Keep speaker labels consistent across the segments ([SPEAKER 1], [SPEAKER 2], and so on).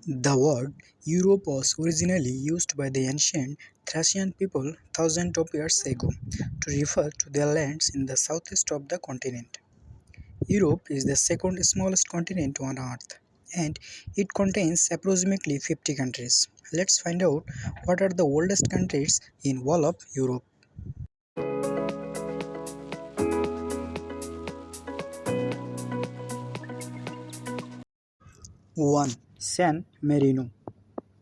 [SPEAKER 1] The word Europe was originally used by the ancient Thracian people thousands of years ago to refer to their lands in the southeast of the continent. Europe is the second smallest continent on Earth, and it contains approximately 50 countries. Let's find out what are the oldest countries in all of Europe. 1. San Marino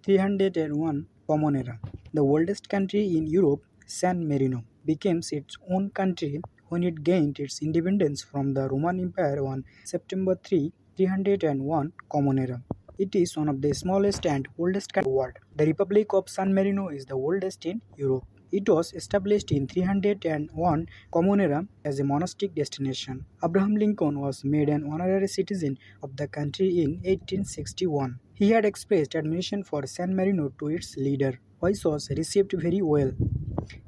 [SPEAKER 1] 301 Common Era. The oldest country in Europe, San Marino, became its own country when it gained its independence from the Roman Empire on September 3, 301 Common Era. It is one of the smallest and oldest countries in the world. The Republic of San Marino is the oldest in Europe. It was established in 301 Common Era as a monastic destination. Abraham Lincoln was made an honorary citizen of the country in 1861. He had expressed admiration for San Marino to its leader, which was received very well.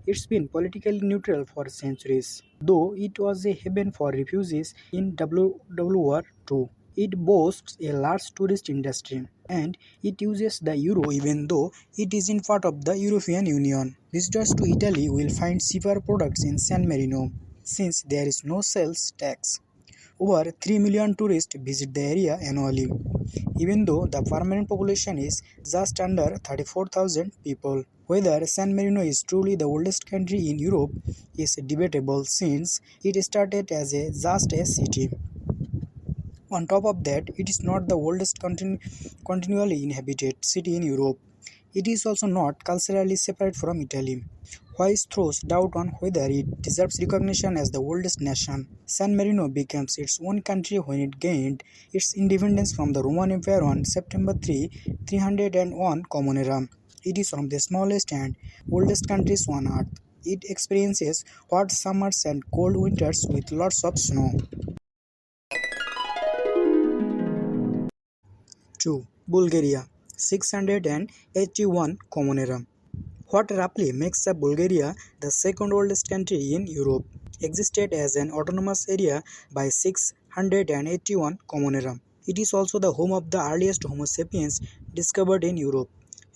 [SPEAKER 1] It's been politically neutral for centuries, though it was a haven for refugees in WWII. It boasts a large tourist industry, and it uses the euro even though it isn't part of the European Union. Visitors to Italy will find cheaper products in San Marino, since there is no sales tax. Over 3 million tourists visit the area annually, even though the permanent population is just under 34,000 people. Whether San Marino is truly the oldest country in Europe is debatable since it started as just a city. On top of that, it is not the oldest continually inhabited city in Europe. It is also not culturally separate from Italy, which throws doubt on whether it deserves recognition as the oldest nation. San Marino became its own country when it gained its independence from the Roman Empire on September 3, 301 Common Era. It is one of the smallest and oldest countries on Earth. It experiences hot summers and cold winters with lots of snow. 2. Bulgaria 681 Common Era. What roughly makes up Bulgaria the second oldest country in Europe existed as an autonomous area by 681 Common Era. It is also the home of the earliest Homo sapiens discovered in Europe.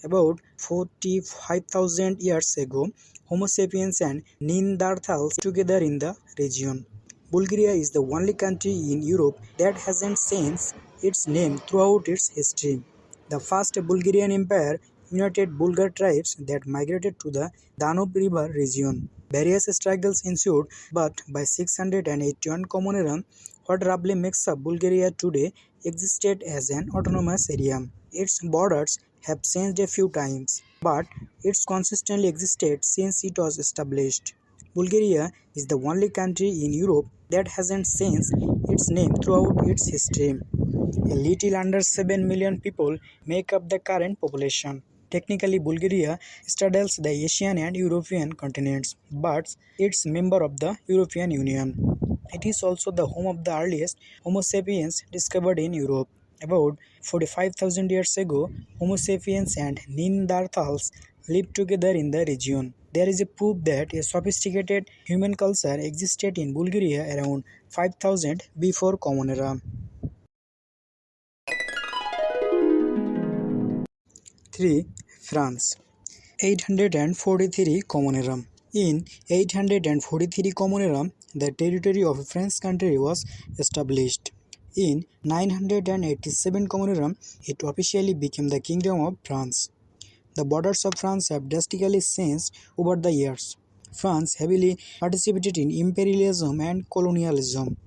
[SPEAKER 1] About 45,000 years ago, Homo sapiens and Neanderthals together in the region. Bulgaria is the only country in Europe that hasn't changed its name throughout its history. The first Bulgarian Empire united Bulgar tribes that migrated to the Danube River region. Various struggles ensued, but by 681 Common Era, what roughly makes up Bulgaria today existed as an autonomous area. Its borders have changed a few times, but it's consistently existed since it was established. Bulgaria is the only country in Europe that hasn't changed its name throughout its history. A little under 7 million people make up the current population. Technically, Bulgaria straddles the Asian and European continents, but it's a member of the European Union. It is also the home of the earliest Homo sapiens discovered in Europe. About 45,000 years ago, Homo sapiens and Neanderthals lived together in the region. There is a proof that a sophisticated human culture existed in Bulgaria around 5000 before Common Era. 3. France 843 Common Era. In 843 Common Era, the territory of a French country was established. In 987 Common Era, it officially became the Kingdom of France. The borders of France have drastically changed over the years. France heavily participated in imperialism and colonialism,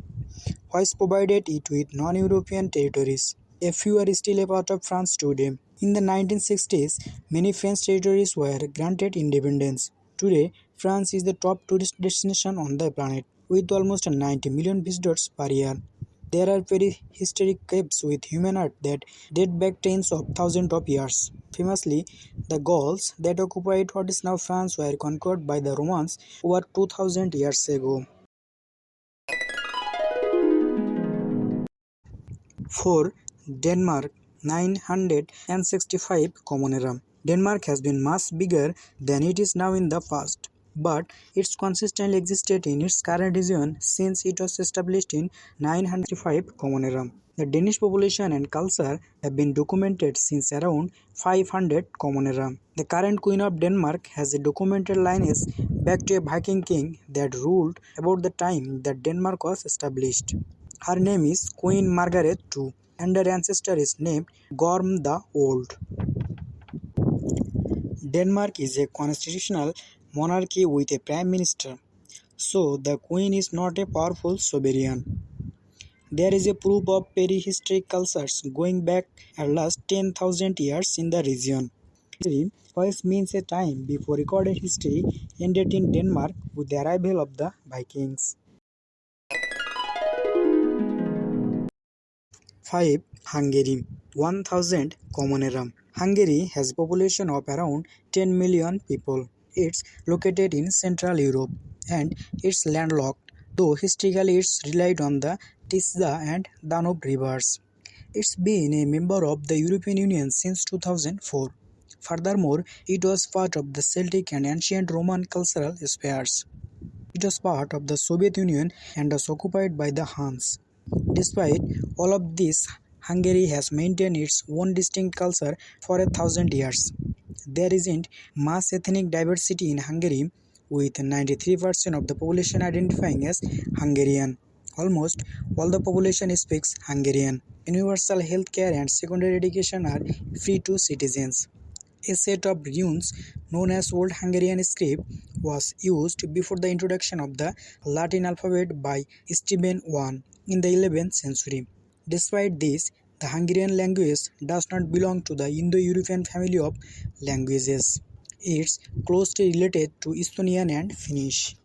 [SPEAKER 1] which provided it with non-European territories. A few are still a part of France today. In the 1960s, many French territories were granted independence. Today, France is the top tourist destination on the planet, with almost 90 million visitors per year. There are very historic caves with human art that date back tens of thousands of years. Famously, the Gauls that occupied what is now France were conquered by the Romans over 2000 years ago. 4. Denmark 965 Common Era. Denmark has been much bigger than it is now in the past, but it's consistently existed in its current region since it was established in 905 Common Era. The Danish population and culture have been documented since around 500 Common Era. The current Queen of Denmark has a documented lineage back to a Viking king that ruled about the time that Denmark was established. Her name is Queen Margaret II, and her ancestor is named Gorm the Old. Denmark is a constitutional monarchy with a prime minister, so the queen is not a powerful sovereign. There is a proof of prehistoric cultures going back at least 10,000 years in the region. History first means a time before recorded history ended in Denmark with the arrival of the Vikings. 5. Hungary 1000 Common Era. Hungary has a population of around 10 million people. It's located in Central Europe and it's landlocked, though historically it's relied on the Tisza and Danube rivers. It's been a member of the European Union since 2004. Furthermore, it was part of the Celtic and ancient Roman cultural spheres. It was part of the Soviet Union and was occupied by the Huns. Despite all of this, Hungary has maintained its own distinct culture for 1,000 years. There isn't much ethnic diversity in Hungary, with 93% of the population identifying as Hungarian. Almost all the population speaks Hungarian. Universal health care and secondary education are free to citizens. A set of runes known as Old Hungarian script was used before the introduction of the Latin alphabet by Stephen I in the 11th century. Despite this, the Hungarian language does not belong to the Indo-European family of languages. It's closely related to Estonian and Finnish.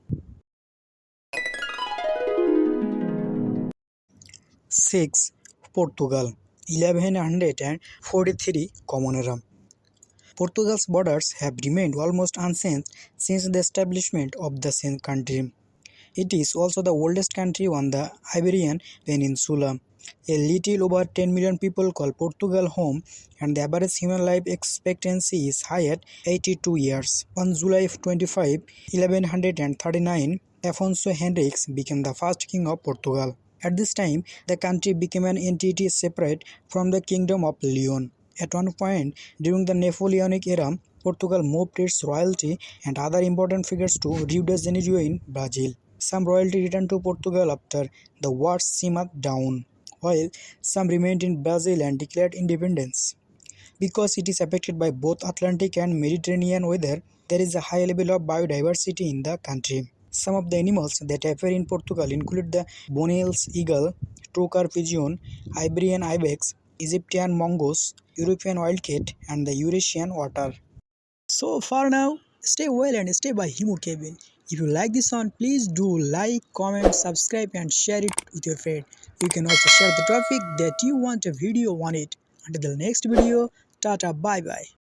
[SPEAKER 1] 6. Portugal 1143 Common Era. Portugal's borders have remained almost unchanged since the establishment of the same country. It is also the oldest country on the Iberian Peninsula. A little over 10 million people call Portugal home, and the average human life expectancy is high at 82 years. On July 25, 1139, Afonso Henriques became the first king of Portugal. At this time, the country became an entity separate from the Kingdom of Leon. At one point during the Napoleonic era, Portugal moved its royalty and other important figures to Rio de Janeiro in Brazil. Some royalty returned to Portugal after the war simmered down, while some remained in Brazil and declared independence. Because it is affected by both Atlantic and Mediterranean weather, there is a high level of biodiversity in the country. Some of the animals that appear in Portugal include the Bonel's eagle, trocar pigeon, Iberian ibex, Egyptian mongoose, European wildcat, and the Eurasian otter. So for now, stay well and stay by Himu Cabin. If you like this one, please do like, comment, subscribe and share it with your friend. You can also share the topic that you want a video on it. Until the next video, tata bye bye.